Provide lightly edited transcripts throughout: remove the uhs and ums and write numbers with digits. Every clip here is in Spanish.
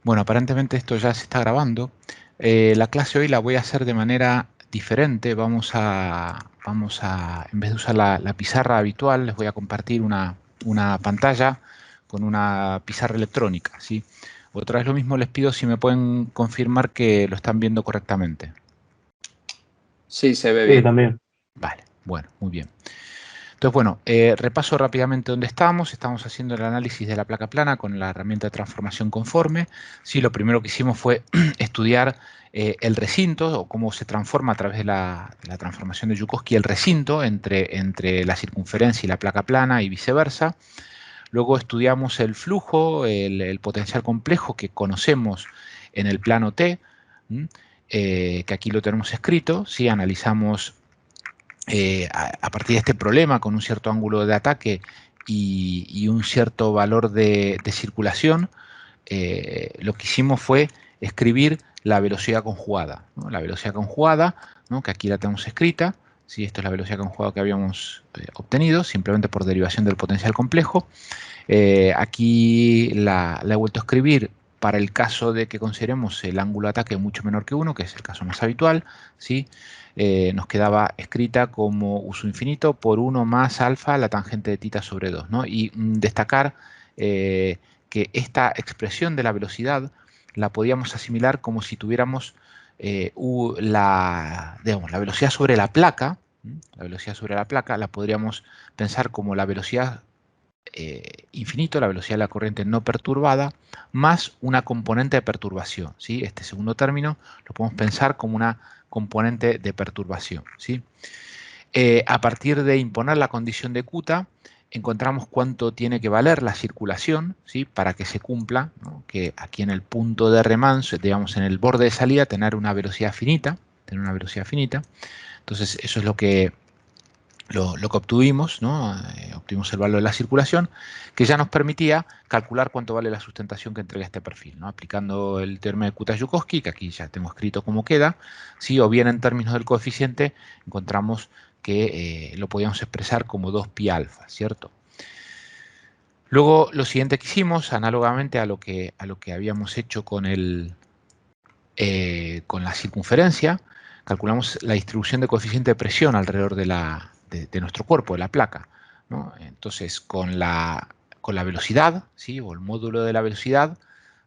Bueno, aparentemente esto ya se está grabando. La clase hoy la voy a hacer de manera diferente. En vez de usar la pizarra habitual, les voy a compartir una pantalla con una pizarra electrónica, ¿sí? Otra vez lo mismo les pido si me pueden confirmar que lo están viendo correctamente. Sí, se ve Sí, bien. también. Vale, bueno, muy bien. Entonces, bueno, repaso rápidamente dónde estamos. Estamos haciendo el análisis de la placa plana con la herramienta de transformación conforme. Sí, lo primero que hicimos fue estudiar el recinto o cómo se transforma a través de la transformación de Yukovsky el recinto entre la circunferencia y la placa plana y viceversa. Luego estudiamos el flujo, el potencial complejo que conocemos en el plano T, que aquí lo tenemos escrito. ¿Sí? Analizamos a partir de este problema con un cierto ángulo de ataque y un cierto valor de circulación, lo que hicimos fue escribir la velocidad conjugada, ¿no? La velocidad conjugada, ¿no? Que aquí la tenemos escrita, ¿sí? Esto es la velocidad conjugada que habíamos obtenido, simplemente por derivación del potencial complejo. Aquí la he vuelto a escribir para el caso de que consideremos el ángulo de ataque mucho menor que 1, que es el caso más habitual, ¿sí? Nos quedaba escrita como uso infinito por 1 más alfa la tangente de tita sobre 2, ¿no? Y destacar que esta expresión de la velocidad la podíamos asimilar como si tuviéramos digamos, la velocidad sobre la placa. La velocidad sobre la placa la podríamos pensar como la velocidad infinito, la velocidad de la corriente no perturbada, más una componente de perturbación, ¿sí? Este segundo término lo podemos pensar como una componente de perturbación, ¿sí? A partir de imponer la condición de Kuta, encontramos cuánto tiene que valer la circulación, ¿sí? Para que se cumpla, ¿no? Que aquí en el punto de remanso, digamos en el borde de salida, tener una velocidad finita, Entonces eso es lo que obtuvimos, ¿no? Obtuvimos el valor de la circulación, que ya nos permitía calcular cuánto vale la sustentación que entrega este perfil, ¿no? Aplicando el teorema de Kuta-Yukovsky, que aquí ya tengo escrito cómo queda, ¿sí? O bien en términos del coeficiente, encontramos que lo podíamos expresar como 2pi alfa, ¿cierto? Luego, lo siguiente que hicimos, análogamente a lo que habíamos hecho con la circunferencia, calculamos la distribución de coeficiente de presión alrededor de nuestro cuerpo, de la placa, ¿no? Entonces, con la velocidad, ¿sí? O el módulo de la velocidad,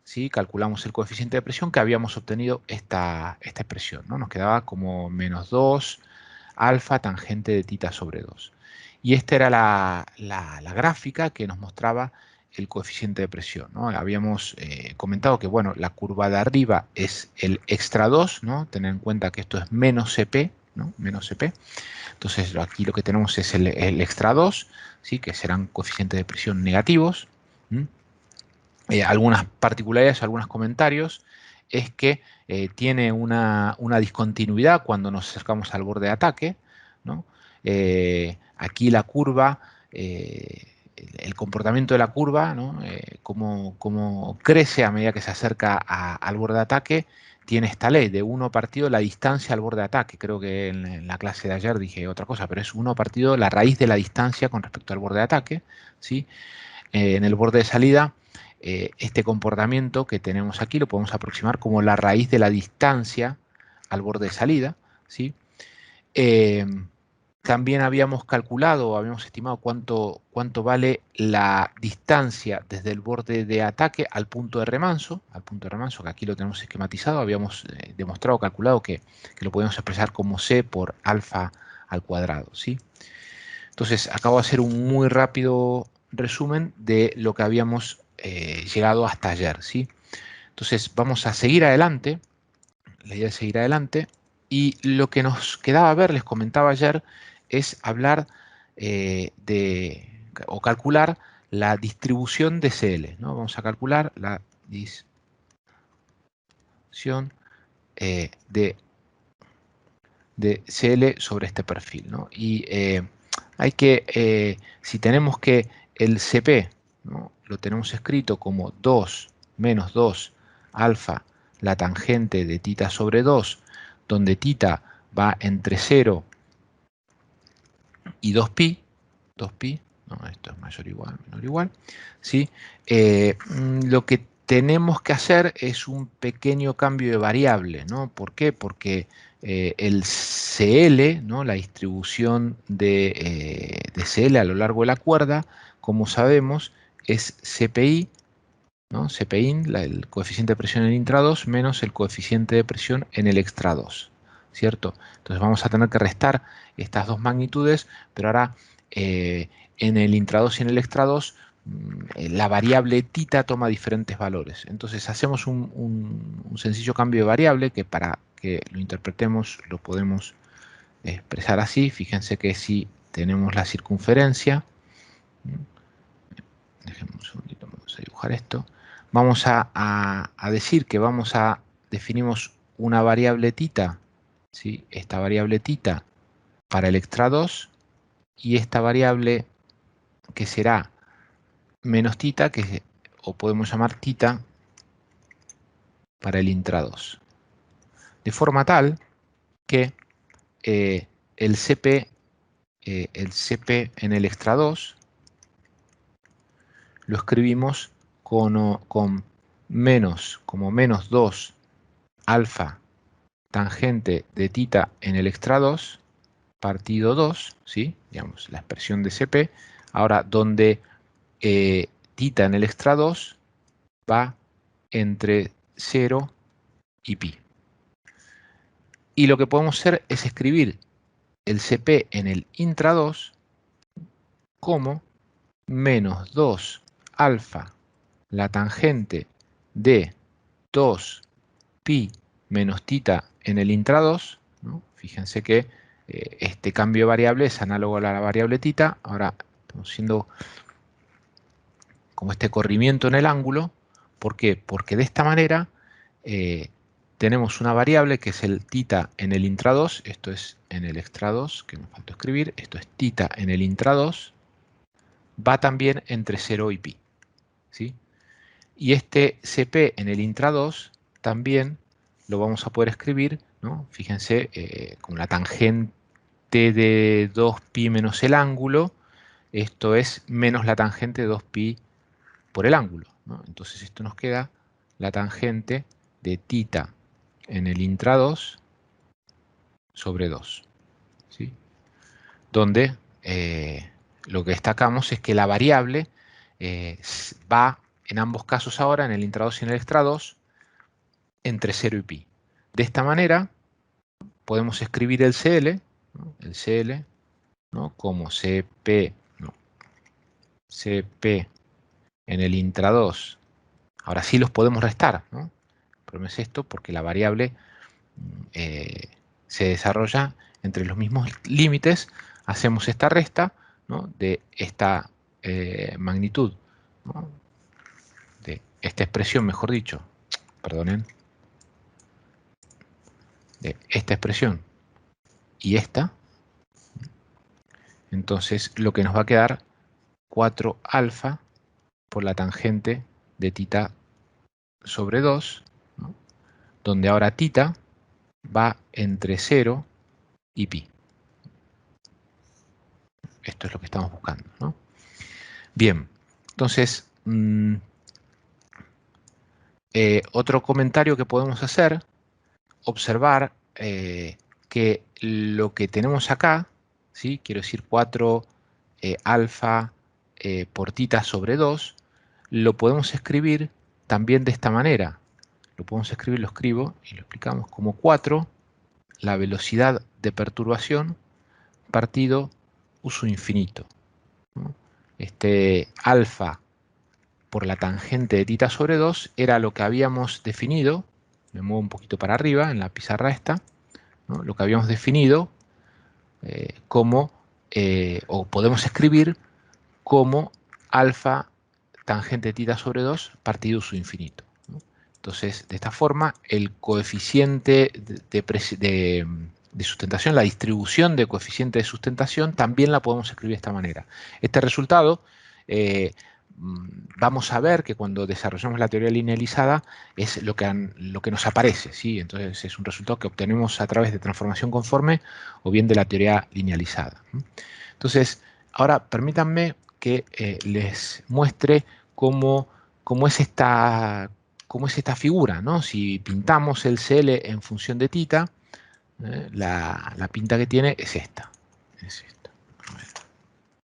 ¿sí? Calculamos el coeficiente de presión que habíamos obtenido esta expresión, ¿no? Nos quedaba como menos 2 alfa tangente de tita sobre 2. Y esta era la gráfica que nos mostraba el coeficiente de presión, ¿no? Habíamos comentado que, bueno, la curva de arriba es el extra 2, ¿no? Tener en cuenta que esto es menos CP, ¿no? Menos CP. Entonces aquí lo que tenemos es el extra 2, ¿sí? Que serán coeficientes de presión negativos. Algunas particularidades, algunos comentarios, es que tiene una discontinuidad cuando nos acercamos al borde de ataque, ¿no? Aquí la curva, el comportamiento de la curva, ¿no? Cómo crece a medida que se acerca al borde de ataque, tiene esta ley de 1 partido la distancia al borde de ataque. Creo que en la clase de ayer dije otra cosa, pero es 1 partido la raíz de la distancia con respecto al borde de ataque, ¿sí? En el borde de salida, este comportamiento que tenemos aquí lo podemos aproximar como la raíz de la distancia al borde de salida, ¿sí? También habíamos calculado, habíamos estimado cuánto vale la distancia desde el borde de ataque al punto de remanso, que aquí lo tenemos esquematizado, habíamos demostrado, calculado que lo podemos expresar como C por alfa al cuadrado, ¿sí? Entonces, acabo de hacer un muy rápido resumen de lo que habíamos llegado hasta ayer, ¿sí? Entonces, vamos a seguir adelante. La idea es seguir adelante. Y lo que nos quedaba ver, les comentaba ayer, es hablar o calcular la distribución de CL, ¿no? Vamos a calcular la distribución de CL sobre este perfil, ¿no? Y hay que, si tenemos que el CP, ¿no? Lo tenemos escrito como 2 menos 2 alfa la tangente de tita sobre 2, donde tita va entre 0 y 2pi, no, esto es mayor o igual, menor o igual, ¿sí? Lo que tenemos que hacer es un pequeño cambio de variable, ¿no? ¿Por qué? Porque el CL, ¿no? La distribución de CL a lo largo de la cuerda, como sabemos, es CPI, ¿no? CPIN, el coeficiente de presión en el intra-2 menos el coeficiente de presión en el extra-2, ¿cierto? Entonces vamos a tener que restar estas dos magnitudes, pero ahora en el intra-2 y en el extra-2 la variable tita toma diferentes valores. Entonces hacemos un sencillo cambio de variable que para que lo interpretemos lo podemos expresar así. Fíjense que si tenemos la circunferencia, déjenme un segundito, vamos a dibujar esto. Vamos a decir que definimos una variable tita, ¿sí? Esta variable tita para el extra-2 y esta variable que será menos tita, o podemos llamar tita para el intra-2. De forma tal que el CP en el extra-2 lo escribimos con como menos 2 alfa tangente de tita en el extra-2 partido 2, ¿sí? Digamos, la expresión de CP. Ahora, donde tita en el extra-2 va entre 0 y pi. Y lo que podemos hacer es escribir el CP en el intra-2 como menos 2 alfa la tangente de 2 pi menos tita en el intra-2, ¿no? Fíjense que este cambio de variable es análogo a la variable tita. Ahora estamos haciendo como este corrimiento en el ángulo. ¿Por qué? Porque de esta manera tenemos una variable que es el tita en el intra-2. Esto es en el extra-2, que me faltó escribir. Esto es tita en el intra-2. Va también entre 0 y pi, ¿sí? Y este CP en el intra-2 también lo vamos a poder escribir, ¿no? Fíjense, con la tangente de 2pi menos el ángulo, esto es menos la tangente de 2pi por el ángulo, ¿no? Entonces esto nos queda la tangente de tita en el intra-2 sobre 2, ¿sí? Donde lo que destacamos es que la variable va en ambos casos ahora, en el intra-2 y en el extra-2, entre 0 y pi. De esta manera podemos escribir el CL, ¿no? El CL, ¿no? Como CP, ¿no? CP en el intra-2. Ahora sí los podemos restar, ¿no? El problema es esto porque la variable se desarrolla entre los mismos límites. Hacemos esta resta, ¿no? De esta magnitud, ¿no? De esta expresión, mejor dicho, perdonen, de esta expresión y esta. Entonces lo que nos va a quedar 4 alfa por la tangente de tita sobre 2, ¿no? Donde ahora tita va entre 0 y pi. Esto es lo que estamos buscando, ¿no? Bien, entonces otro comentario que podemos hacer, observar que lo que tenemos acá, ¿sí? Quiero decir 4 alfa por tita sobre 2, lo podemos escribir también de esta manera. Lo podemos escribir, lo escribo y lo explicamos como 4, la velocidad de perturbación partido uso infinito, ¿no? Este alfa por la tangente de tita sobre 2 era lo que habíamos definido, me muevo un poquito para arriba en la pizarra esta, ¿no? Lo que habíamos definido como, o podemos escribir como alfa tangente de tita sobre 2 partido su infinito, ¿no? Entonces, de esta forma, el coeficiente de sustentación, la distribución de coeficiente de sustentación, también la podemos escribir de esta manera. Este resultado, vamos a ver que cuando desarrollamos la teoría linealizada es lo que nos aparece, ¿sí? Entonces es un resultado que obtenemos a través de transformación conforme o bien de la teoría linealizada. Entonces, ahora permítanme que les muestre cómo es esta cómo es esta figura, ¿no? Si pintamos el CL en función de θ, la pinta que tiene es esta. Es esta.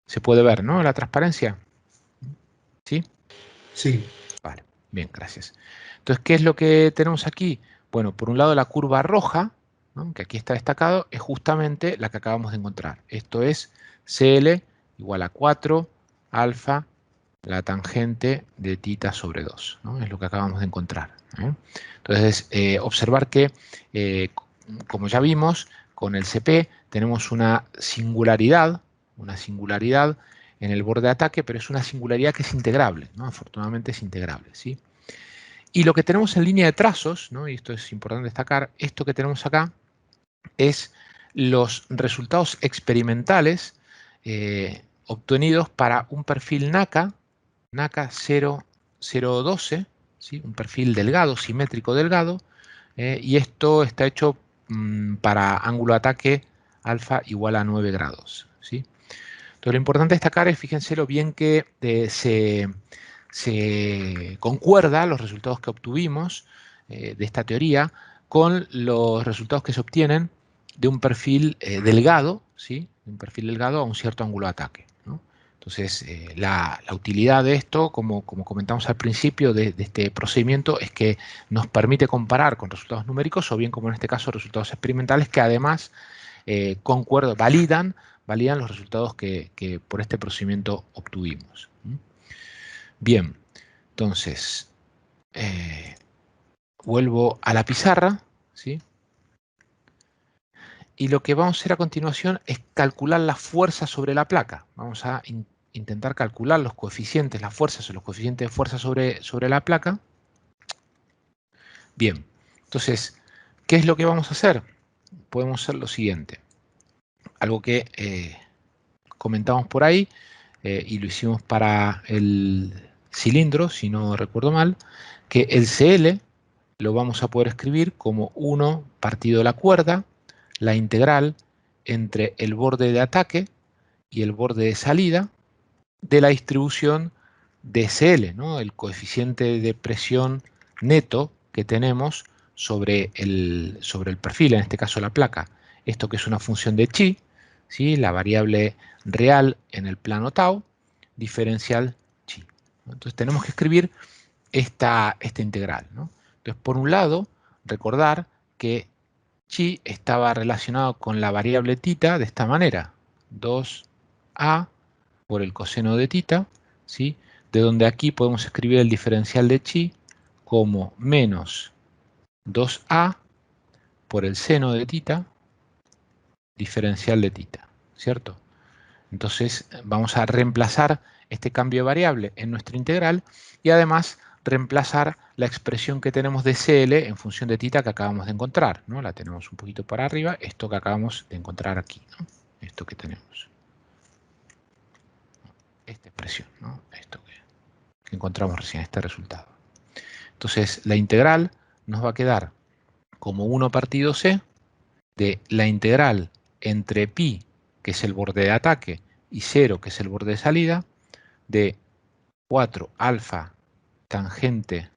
Se puede ver, ¿no? La transparencia. ¿Sí? Sí. Vale, bien, gracias. Entonces, ¿qué es lo que tenemos aquí? Bueno, por un lado la curva roja, ¿no? Que aquí está destacado, es justamente la que acabamos de encontrar. Esto es CL igual a 4 alfa la tangente de θ sobre 2, ¿no? Es lo que acabamos de encontrar, ¿eh? Entonces, observar que, como ya vimos, con el CP tenemos una singularidad en el borde de ataque, pero es una singularidad que es integrable, ¿no? Afortunadamente es integrable, ¿sí? Y lo que tenemos en línea de trazos, ¿no? Y esto es importante destacar, esto que tenemos acá es los resultados experimentales obtenidos para un perfil NACA 0,012, ¿sí? Un perfil delgado, simétrico delgado, y esto está hecho para ángulo de ataque alfa igual a 9 grados, ¿sí? Entonces lo importante destacar es, fíjense lo bien que se concuerda los resultados que obtuvimos de esta teoría con los resultados que se obtienen de un perfil delgado, ¿sí? De un perfil delgado a un cierto ángulo de ataque, ¿no? Entonces, la utilidad de esto, como comentamos al principio de este procedimiento, es que nos permite comparar con resultados numéricos o bien, como en este caso, resultados experimentales que además validan los resultados que por este procedimiento obtuvimos. Bien, entonces, vuelvo a la pizarra, ¿sí? Y lo que vamos a hacer a continuación es calcular la fuerza sobre la placa. Vamos a intentar calcular los coeficientes, las fuerzas o los coeficientes de fuerza sobre la placa. Bien, entonces, ¿qué es lo que vamos a hacer? Podemos hacer lo siguiente. Algo que comentamos por ahí, y lo hicimos para el cilindro, si no recuerdo mal, que el CL lo vamos a poder escribir como 1 partido la cuerda, la integral entre el borde de ataque y el borde de salida de la distribución de CL, ¿no? El coeficiente de presión neto que tenemos sobre el perfil, en este caso la placa. Esto que es una función de chi, ¿sí? La variable real en el plano tau, diferencial chi. Entonces tenemos que escribir esta integral, ¿no? Entonces, por un lado, recordar que chi estaba relacionado con la variable θ de esta manera, 2a por el coseno de θ, ¿sí? De donde aquí podemos escribir el diferencial de chi como menos 2a por el seno de θ, diferencial de θ, ¿cierto? Entonces vamos a reemplazar este cambio de variable en nuestra integral y además reemplazar la expresión que tenemos de CL en función de θ que acabamos de encontrar, ¿no? La tenemos un poquito para arriba, esto que acabamos de encontrar aquí, ¿no? Esto que tenemos. Esta expresión, ¿no? Esto que encontramos recién, este resultado. Entonces la integral nos va a quedar como 1 partido C de la integral entre pi, que es el borde de ataque, y 0, que es el borde de salida, de 4 alfa tangente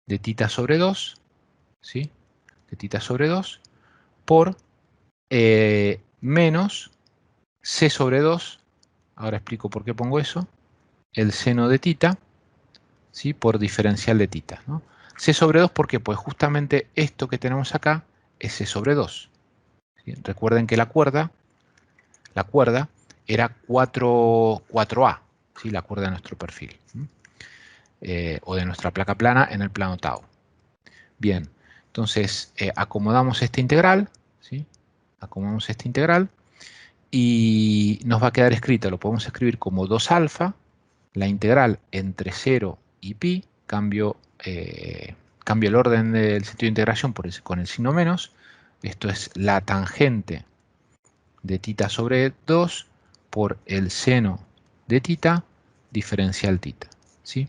de θ sobre 2, ¿sí? De θ sobre 2, por menos C sobre 2, ahora explico por qué pongo eso, el seno de θ, ¿sí? Por diferencial de θ, ¿no? C sobre 2, ¿por qué? Pues justamente esto que tenemos acá es C sobre 2. ¿Sí? Recuerden que la cuerda era 4A, ¿sí? La cuerda de nuestro perfil, o de nuestra placa plana en el plano tau. Bien, entonces acomodamos esta integral, ¿sí? Acomodamos esta integral y nos va a quedar escrito, lo podemos escribir como 2 alfa, la integral entre 0 y pi, cambio el orden del sentido de integración con el signo menos, esto es la tangente de θ sobre 2 por el seno de θ diferencial θ, ¿sí?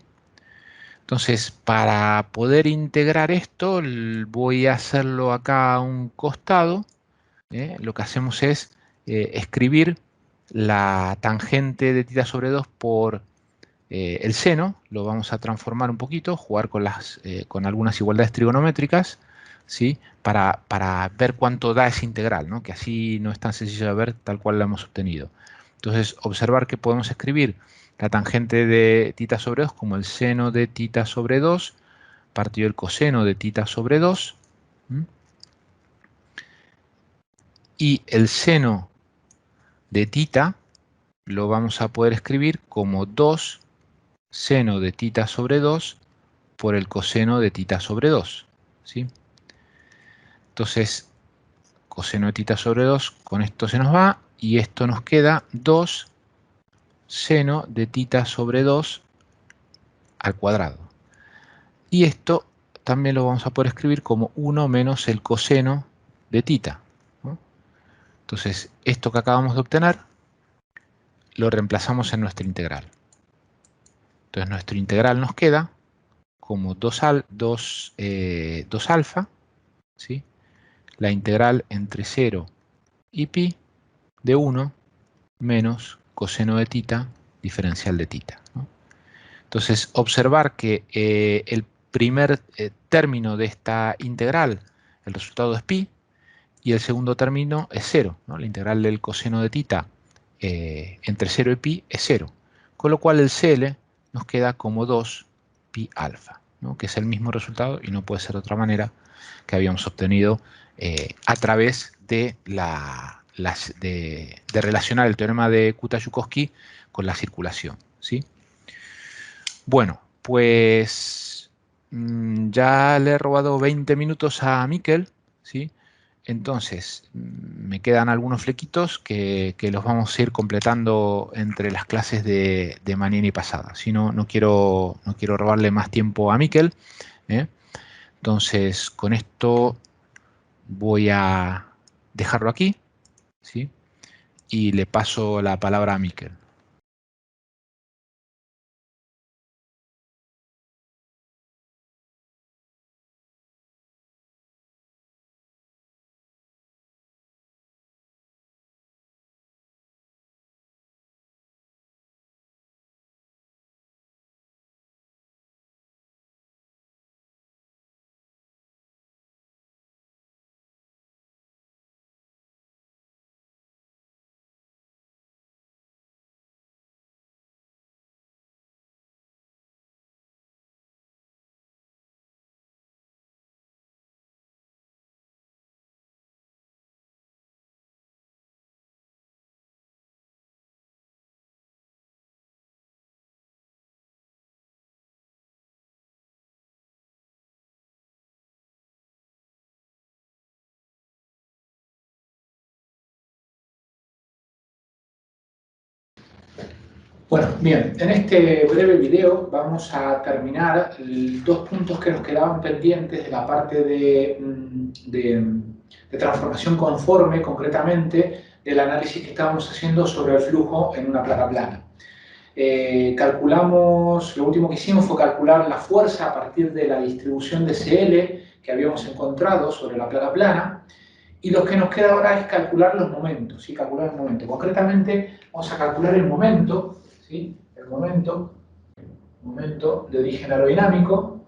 Entonces, para poder integrar esto, voy a hacerlo acá a un costado. Lo que hacemos es escribir la tangente de θ sobre 2 por el seno, lo vamos a transformar un poquito, jugar con algunas igualdades trigonométricas, ¿sí? Para ver cuánto da esa integral, ¿no? Que así no es tan sencillo de ver tal cual la hemos obtenido. Entonces, observar que podemos escribir la tangente de θ sobre 2 como el seno de θ sobre 2 partido del coseno de θ sobre 2. Y el seno de θ lo vamos a poder escribir como 2 seno de θ sobre 2 por el coseno de θ sobre 2. ¿Sí? Entonces, coseno de θ sobre 2, con esto se nos va, y esto nos queda 2 seno de θ sobre 2 al cuadrado. Y esto también lo vamos a poder escribir como 1 menos el coseno de θ. ¿No? Entonces, esto que acabamos de obtener, lo reemplazamos en nuestra integral. Entonces, nuestro integral nos queda como 2 alfa, ¿sí? La integral entre 0 y pi de 1 menos coseno de θ diferencial de θ. ¿No? Entonces, observar que el primer término de esta integral, el resultado es pi, y el segundo término es 0. ¿No? La integral del coseno de θ entre 0 y pi es 0. Con lo cual el CL nos queda como 2 pi alfa, ¿no? Que es el mismo resultado y no puede ser de otra manera que habíamos obtenido a través de relacionar el teorema de Kuta-Joukowski con la circulación. ¿Sí? Bueno, pues ya le he robado 20 minutos a Miquel, ¿sí? Entonces, me quedan algunos flequitos que los vamos a ir completando entre las clases de mañana y pasada. Si no, no quiero robarle más tiempo a Miquel, ¿eh? Entonces, con esto voy a dejarlo aquí, ¿sí? Y le paso la palabra a Miquel. Bueno, bien, en este breve video vamos a terminar dos puntos que nos quedaban pendientes de la parte de transformación conforme, concretamente, del análisis que estábamos haciendo sobre el flujo en una placa plana. Lo último que hicimos fue calcular la fuerza a partir de la distribución de CL que habíamos encontrado sobre la placa plana, y lo que nos queda ahora es calcular los momentos, ¿sí? Calcular el momento. Concretamente, vamos a calcular el momento, ¿sí? El momento de origen aerodinámico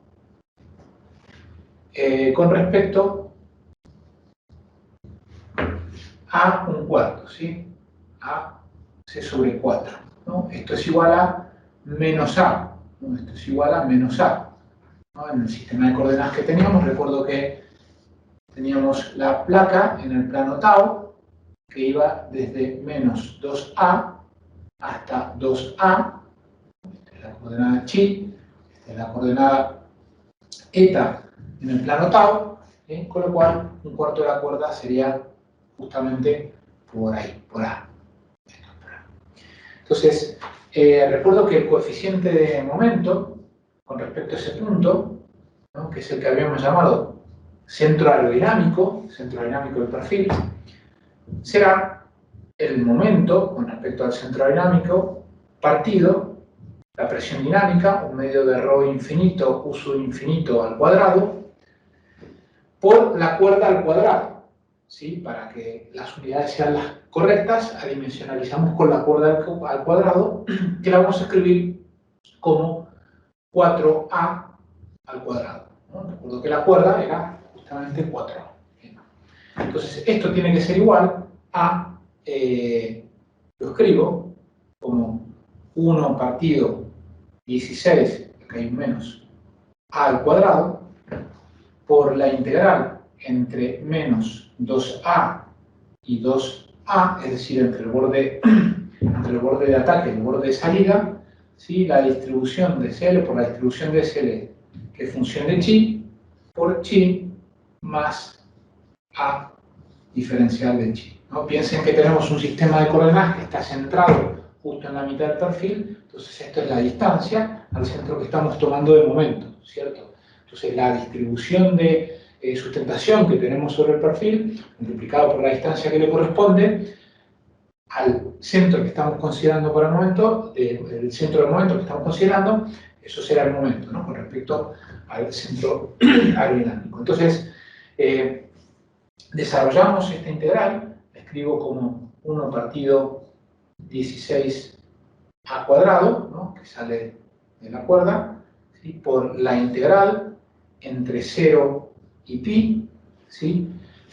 con respecto a un cuarto, ¿sí? A C sobre 4. ¿No? Esto es igual a menos A. ¿No? Esto es igual a menos A. ¿No? En el sistema de coordenadas que teníamos, recuerdo que teníamos la placa en el plano tau, que iba desde menos 2A hasta 2A. Esta es la coordenada chi, esta es la coordenada eta en el plano tau, con lo cual un cuarto de la cuerda sería justamente por ahí, por A. Entonces, recuerdo que el coeficiente de momento con respecto a ese punto, ¿no? Que es el que habíamos llamado centro aerodinámico del perfil, será el momento con respecto al centro aerodinámico partido la presión dinámica, un medio de ρ infinito, U sub infinito al cuadrado, por la cuerda al cuadrado. ¿Sí? Para que las unidades sean las correctas, adimensionalizamos con la cuerda al cuadrado, que la vamos a escribir como 4a al cuadrado, ¿no? Recuerdo que la cuerda era justamente 4a. Entonces, esto tiene que ser igual a, lo escribo como 1 partido 16, acá hay un menos, a al cuadrado, por la integral entre menos 2a y 2a, es decir, entre el borde de ataque y el borde de salida, ¿sí? La distribución de CL por la distribución de SL, que es función de chi, por chi más a diferencial de chi, ¿no? Piensen que tenemos un sistema de coordenadas que está centrado justo en la mitad del perfil, entonces esto es la distancia al centro que estamos tomando de momento, ¿cierto? Entonces la distribución de sustentación que tenemos sobre el perfil, multiplicado por la distancia que le corresponde, al centro que estamos considerando por el momento, el centro del momento que estamos considerando, eso será el momento, ¿no? Con respecto al centro aerodinámico. Entonces, desarrollamos esta integral, la escribo como 1 partido 16 a cuadrado, ¿no? Que sale de la cuerda, ¿sí? Por la integral entre 0 y pi, ¿sí?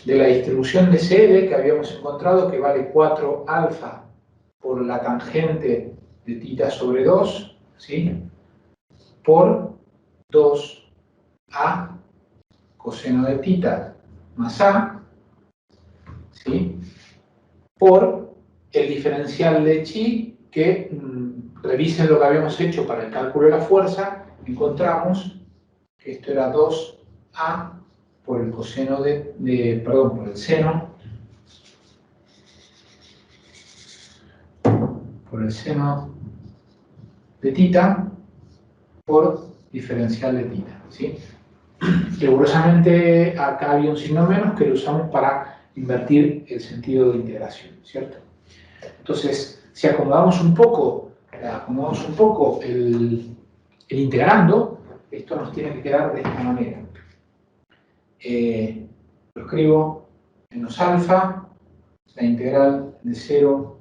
De la distribución de CL que habíamos encontrado, que vale 4 alfa por la tangente de θ sobre 2, ¿sí? Por 2a coseno de θ más a, ¿sí? Por el diferencial de chi, que revisen lo que habíamos hecho para el cálculo de la fuerza, encontramos que esto era 2a por el coseno por el seno, de θ por diferencial de θ, ¿sí? Rigurosamente acá había un signo menos que lo usamos para invertir el sentido de integración, ¿cierto? Entonces, si acomodamos un poco el integrando, esto nos tiene que quedar de esta manera. Lo escribo menos alfa, la integral de 0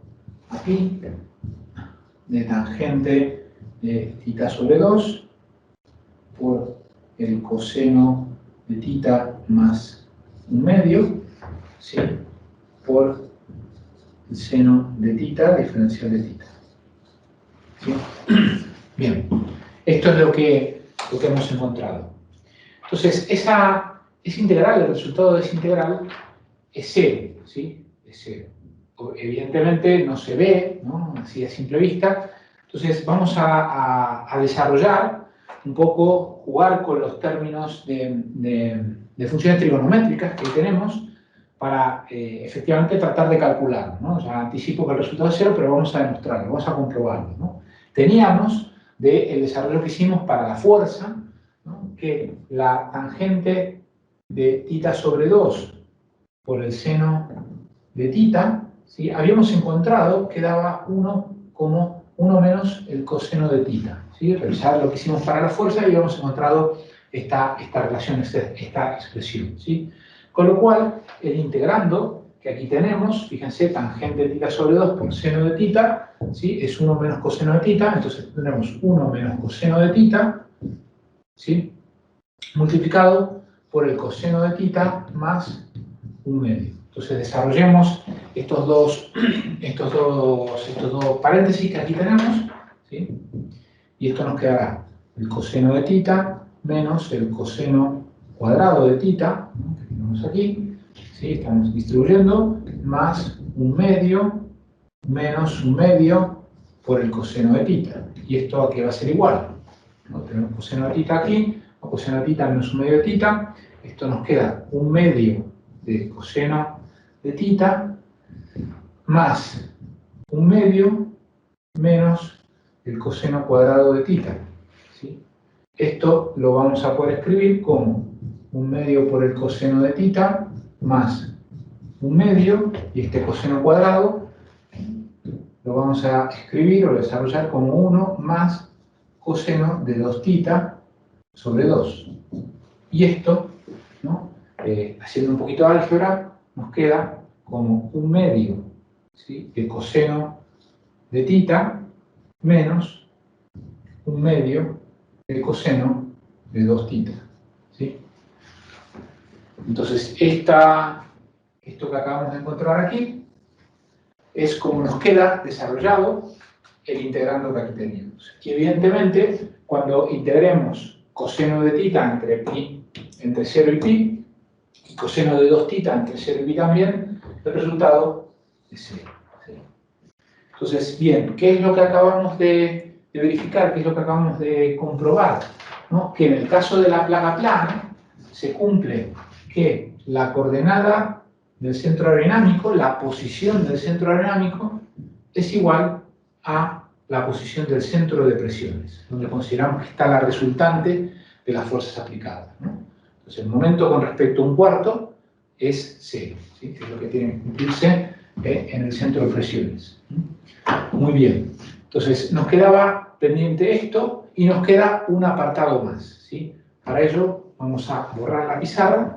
a pi, de tangente de θ sobre 2, por el coseno de θ más 1/2, ¿sí? Por el seno de θ, diferencial de θ. ¿Sí? Bien, esto es lo que hemos encontrado. Entonces, esa integral, el resultado de esa integral es 0, ¿sí? Es 0. Evidentemente no se ve, ¿no? Así a simple vista. Entonces, vamos a desarrollar un poco, jugar con los términos de funciones trigonométricas que tenemos para efectivamente tratar de calcularlo, ¿no? Ya anticipo que el resultado es 0, pero vamos a demostrarlo, vamos a comprobarlo, ¿no? Teníamos del desarrollo que hicimos para la fuerza, ¿no? Que la tangente de θ sobre 2 por el seno de θ, ¿sí? Habíamos encontrado que daba 1 como 1 menos el coseno de θ, ¿sí? Revisar lo que hicimos para la fuerza y habíamos encontrado esta relación, esta expresión, ¿sí? Con lo cual, el integrando que aquí tenemos, fíjense, tangente de θ sobre 2 por seno de θ, ¿sí? Es 1 menos coseno de θ, entonces tenemos 1 menos coseno de θ, ¿sí? Multiplicado por el coseno de θ más 1/2. Entonces desarrollemos estos dos paréntesis que aquí tenemos, ¿sí? Y esto nos quedará el coseno de θ menos el coseno cuadrado de θ, ¿no? Que tenemos aquí, ¿sí? Estamos distribuyendo, más 1/2 menos 1/2 por el coseno de θ. Y esto aquí va a ser igual, ¿no? Tenemos coseno de θ aquí, o coseno de θ menos 1/2 de θ. Esto nos queda 1/2 de coseno de θ más 1/2 menos el coseno cuadrado de θ, ¿sí? Esto lo vamos a poder escribir como 1/2 por el coseno de θ más 1/2, y este coseno cuadrado lo vamos a escribir o desarrollar como 1 más coseno de 2θ sobre 2. Y esto, ¿no? Haciendo un poquito de álgebra, nos queda como 1/2, ¿sí? De coseno de θ menos 1 medio de coseno de 2 tita. ¿Sí? Entonces, esto que acabamos de encontrar aquí es como nos queda desarrollado el integrando que aquí teníamos. Y evidentemente, cuando integremos coseno de tita entre 0 y pi, y coseno de 2 tita entre 0 y pi también, el resultado es 0. ¿Sí? Entonces, bien, ¿qué es lo que acabamos de verificar? ¿Qué es lo que acabamos de comprobar? ¿No? Que en el caso de la placa plana se cumple que la coordenada del centro aerodinámico, la posición del centro aerodinámico, es igual a la posición del centro de presiones, donde consideramos que está la resultante de las fuerzas aplicadas, ¿no? Entonces, el momento con respecto a un cuarto es 0, ¿sí? Que es lo que tiene que cumplirse en el centro de presiones. Muy bien. Entonces, nos quedaba pendiente esto y nos queda un apartado más, ¿sí? Para ello, vamos a borrar la pizarra.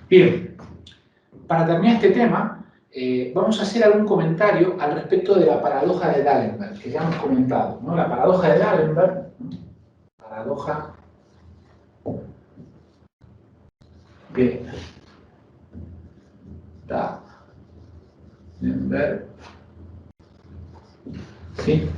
Bien, para terminar este tema, vamos a hacer algún comentario al respecto de la paradoja de D'Alembert, que ya hemos comentado, ¿no? La paradoja de D'Alembert, paradoja de D'Alembert, ¿sí?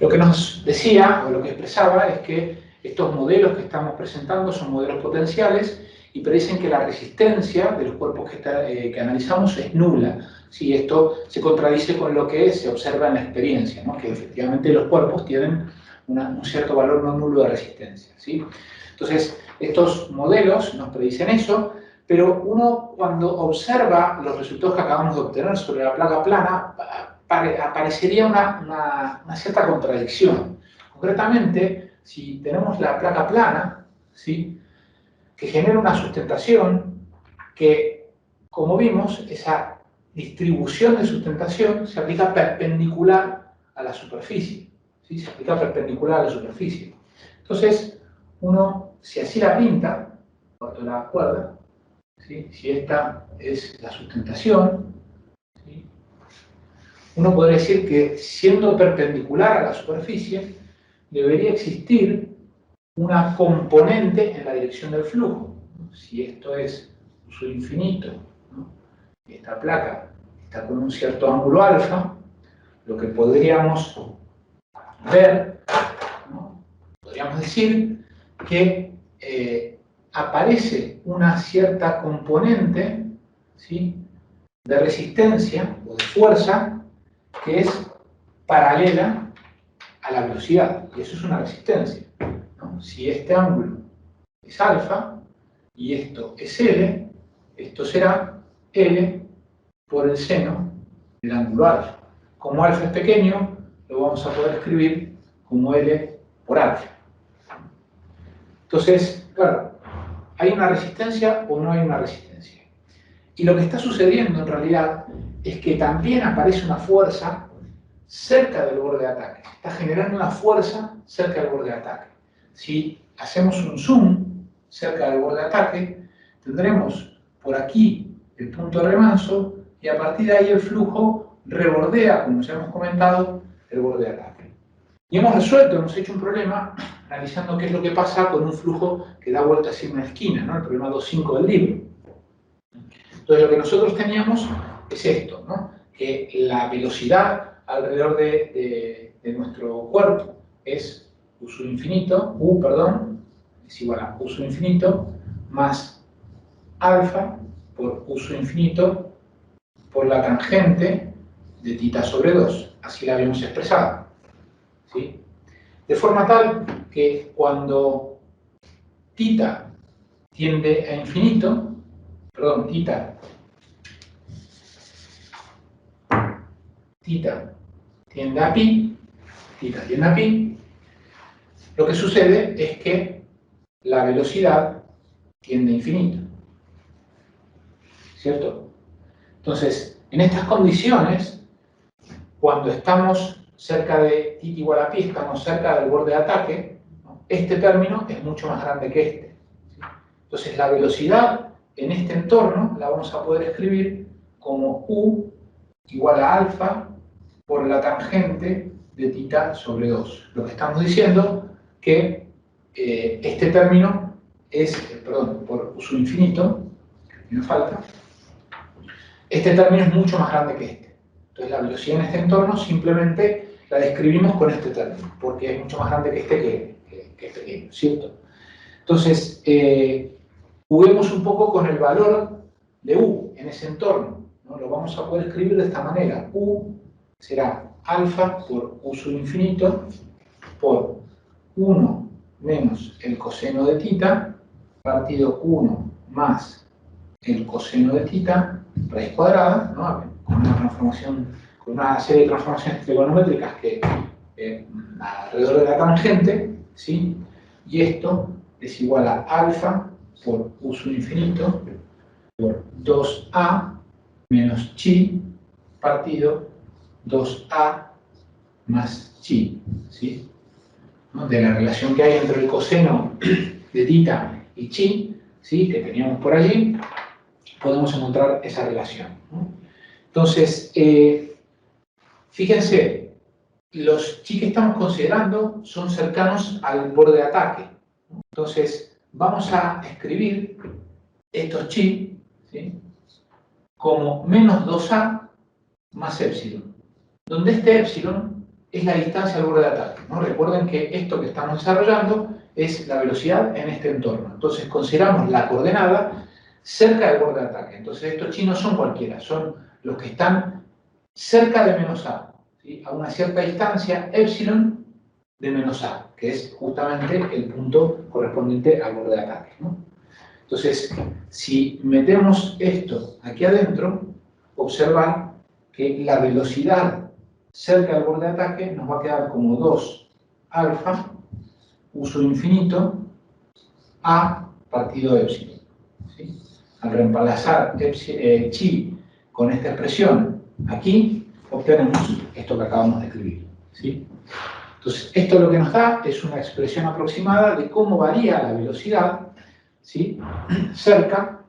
Lo que nos decía, o lo que expresaba, es que estos modelos que estamos presentando son modelos potenciales y predicen que la resistencia de los cuerpos que analizamos es nula. Sí, esto se contradice con lo que se observa en la experiencia, ¿no? Que efectivamente los cuerpos tienen un cierto valor no nulo de resistencia, ¿sí? Entonces, estos modelos nos predicen eso, pero uno cuando observa los resultados que acabamos de obtener sobre la placa plana, aparecería una cierta contradicción. Concretamente, si tenemos la placa plana, ¿sí?, que genera una sustentación que, como vimos, esa distribución de sustentación se aplica perpendicular a la superficie, ¿sí? Se aplica perpendicular a la superficie. Entonces, uno, si así la pinta, corto la cuerda, ¿sí?, si esta es la sustentación, ¿sí?, uno podría decir que, siendo perpendicular a la superficie, debería existir una componente en la dirección del flujo. Si esto es uso infinito, ¿no?, y esta placa está con un cierto ángulo alfa, lo que podríamos ver, ¿no?, podríamos decir que aparece una cierta componente, ¿sí?, de resistencia o de fuerza que es paralela a la velocidad, y eso es una resistencia, ¿no? Si este ángulo es alfa y esto es L, esto será L por el seno del ángulo alfa. Como alfa es pequeño, lo vamos a poder escribir como L por alfa. Entonces, claro, ¿hay una resistencia o no hay una resistencia? Y lo que está sucediendo en realidad es que también aparece una fuerza cerca del borde de ataque. Está generando una fuerza cerca del borde de ataque. Si hacemos un zoom cerca del borde de ataque, tendremos por aquí el punto de remanso y a partir de ahí el flujo rebordea, como ya hemos comentado, el borde de ataque. Y hemos hecho un problema analizando qué es lo que pasa con un flujo que da vuelta hacia una esquina, ¿no? El problema 2.5 del libro. Entonces, lo que nosotros teníamos es esto, ¿no?, que la velocidad alrededor de nuestro cuerpo es U sub infinito, es igual a U sub infinito más alfa por U sub infinito por la tangente de tita sobre 2. Así la habíamos expresado, ¿sí? De forma tal que cuando tita tiende a infinito, tita tiende a pi, lo que sucede es que la velocidad tiende a infinito, ¿cierto? Entonces, en estas condiciones, cuando estamos cerca de θ igual a pi, estamos cerca del borde de ataque, ¿no? Este término es mucho más grande que este. Entonces, la velocidad en este entorno la vamos a poder escribir como U igual a alfa por la tangente de θ sobre 2. Lo que estamos diciendo que este término es, perdón, por U sub infinito, me falta, este término es mucho más grande que este. Entonces la velocidad en este entorno simplemente la describimos con este término, porque es mucho más grande que este que es pequeño, ¿cierto? Entonces, juguemos un poco con el valor de U en ese entorno, ¿no? Lo vamos a poder escribir de esta manera. U será alfa por U sub infinito por 1 menos el coseno de θ partido 1 más el coseno de θ raíz cuadrada, ¿no? Con una transformación, con una serie de transformaciones trigonométricas que alrededor de la tangente, ¿sí? Y esto es igual a alfa por U sub infinito por 2a menos chi partido 2a más chi, ¿sí? ¿No? De la relación que hay entre el coseno de θ y chi, ¿sí? Que teníamos por allí, podemos encontrar esa relación, ¿no? Entonces, fíjense, los chi que estamos considerando son cercanos al borde de ataque, ¿no? Entonces, vamos a escribir estos chi, ¿sí? Como menos 2a más epsilon, donde este epsilon es la distancia al borde de ataque, ¿no? Recuerden que esto que estamos desarrollando es la velocidad en este entorno. Entonces consideramos la coordenada cerca del borde de ataque. Entonces estos chi no son cualquiera, son los que están cerca de menos a, ¿sí? A una cierta distancia epsilon de menos a, que es justamente el punto correspondiente al borde de ataque, ¿no? Entonces, si metemos esto aquí adentro, observar que la velocidad cerca del borde de ataque nos va a quedar como 2 alfa U sub infinito a partido epsilon, ¿sí? Al reemplazar chi con esta expresión aquí, obtenemos esto que acabamos de escribir, ¿sí? Entonces, esto lo que nos da es una expresión aproximada de cómo varía la velocidad, ¿sí? Cerca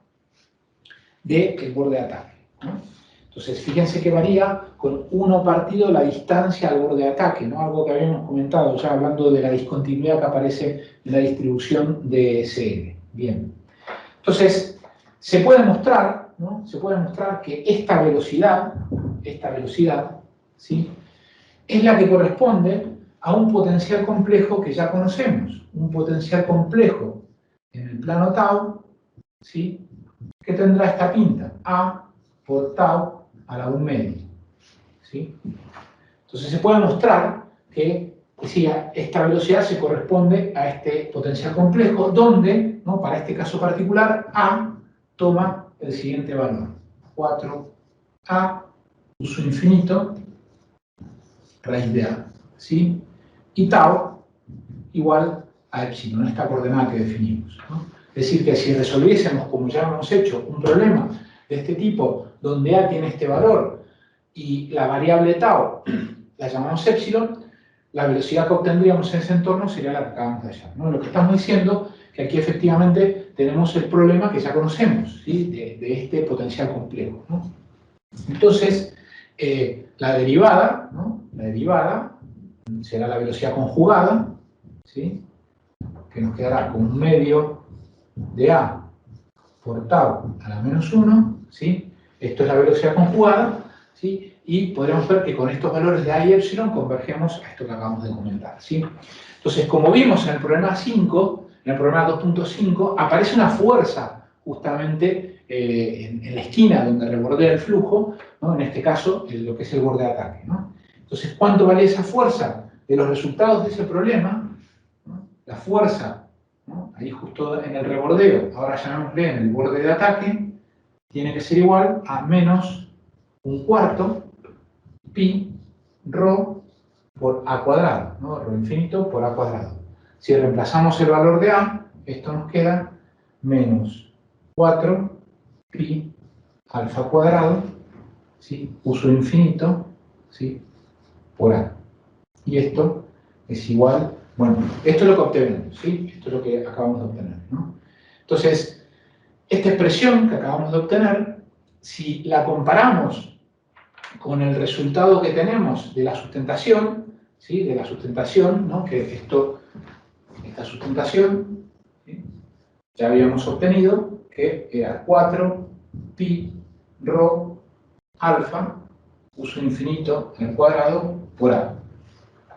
del borde de ataque, ¿no? Entonces, fíjense que varía con 1 partido la distancia al borde de ataque, ¿no? Algo que habíamos comentado ya hablando de la discontinuidad que aparece en la distribución de Sn. Bien. Entonces, se puede mostrar, ¿no? Se puede mostrar que esta velocidad, ¿sí? Es la que corresponde a un potencial complejo que ya conocemos. Un potencial complejo en el plano tau, ¿sí? Que tendrá esta pinta, A por tau a la 1 media, ¿sí? Entonces se puede mostrar que decía, esta velocidad se corresponde a este potencial complejo, donde, ¿no? Para este caso particular, A toma el siguiente valor, 4A U sub infinito raíz de A, ¿sí? Y tau igual a epsilon, esta coordenada que definimos, ¿no? Es decir, que si resolviésemos, como ya hemos hecho, un problema de este tipo, donde A tiene este valor y la variable tau la llamamos epsilon, la velocidad que obtendríamos en ese entorno sería la que acabamos de hallar, ¿no? Lo que estamos diciendo que aquí efectivamente tenemos el problema que ya conocemos, ¿sí? de este potencial complejo, ¿no? Entonces, la derivada, ¿no? La derivada será la velocidad conjugada, ¿sí? Que nos quedará como un medio de A por tau a la menos 1, ¿sí? Esto es la velocidad conjugada, ¿sí? Y podremos ver que con estos valores de A y epsilon convergemos a esto que acabamos de comentar, ¿sí? Entonces, como vimos en el problema 5, en el problema 2.5, aparece una fuerza justamente en la esquina donde rebordea el flujo, ¿no? En este caso, lo que es el borde de ataque, ¿no? Entonces, ¿cuánto vale esa fuerza? De los resultados de ese problema, ¿no? La fuerza, ¿no? Ahí justo en el rebordeo, ahora llamémosle en el borde de ataque, tiene que ser igual a menos 1/4 pi rho por a cuadrado, ¿no? Rho infinito por a cuadrado. Si reemplazamos el valor de a, esto nos queda menos 4 pi alfa cuadrado ¿sí? Uso infinito, ¿sí? Por A. Y esto es igual, bueno, esto es lo que obtenemos, ¿sí? Esto es lo que acabamos de obtener, ¿no? Entonces, esta expresión que acabamos de obtener, si la comparamos con el resultado que tenemos de la sustentación, ¿sí? De la sustentación, ¿no? Que esta sustentación, ¿sí? Ya habíamos obtenido que era 4 pi rho alfa, uso infinito al cuadrado por A.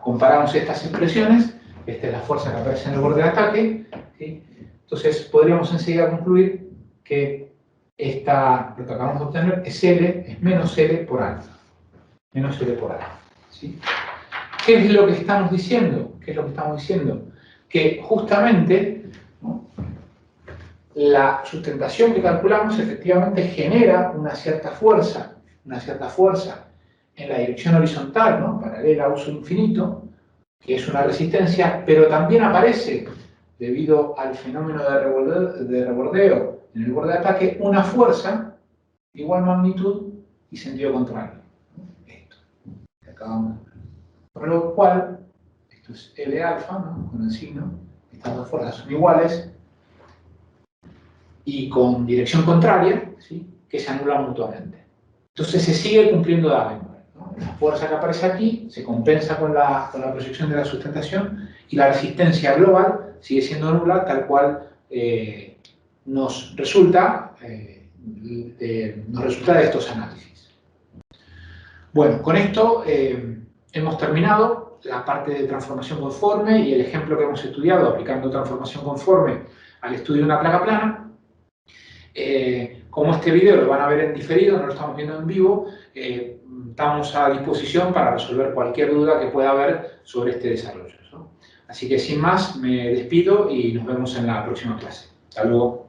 Comparamos estas expresiones, esta es la fuerza que aparece en el borde de ataque, ¿sí? Entonces podríamos enseguida concluir que lo que acabamos de obtener es L, es menos L por alfa. Menos L por alfa, ¿sí? ¿Qué es lo que estamos diciendo? ¿Qué es lo que estamos diciendo? Que justamente, ¿no?, la sustentación que calculamos efectivamente genera una cierta fuerza en la dirección horizontal, ¿no?, paralela a uso infinito, que es una resistencia, pero también aparece, debido al fenómeno de rebordeo en el borde de ataque, una fuerza de igual magnitud y sentido contrario. Esto, que acabamos de ver. Por lo cual, esto es L alfa, ¿no?, con el signo, estas dos fuerzas son iguales, y con dirección contraria, ¿sí?, que se anulan mutuamente. Entonces se sigue cumpliendo Davenport, ¿no? La fuerza que aparece aquí se compensa con la proyección de la sustentación y la resistencia global sigue siendo nula, tal cual nos resulta de estos análisis. Bueno, con esto hemos terminado la parte de transformación conforme y el ejemplo que hemos estudiado aplicando transformación conforme al estudio de una placa plana. Como este vídeo lo van a ver en diferido, no lo estamos viendo en vivo, estamos a disposición para resolver cualquier duda que pueda haber sobre este desarrollo, ¿no? Así que sin más, me despido y nos vemos en la próxima clase. Hasta luego.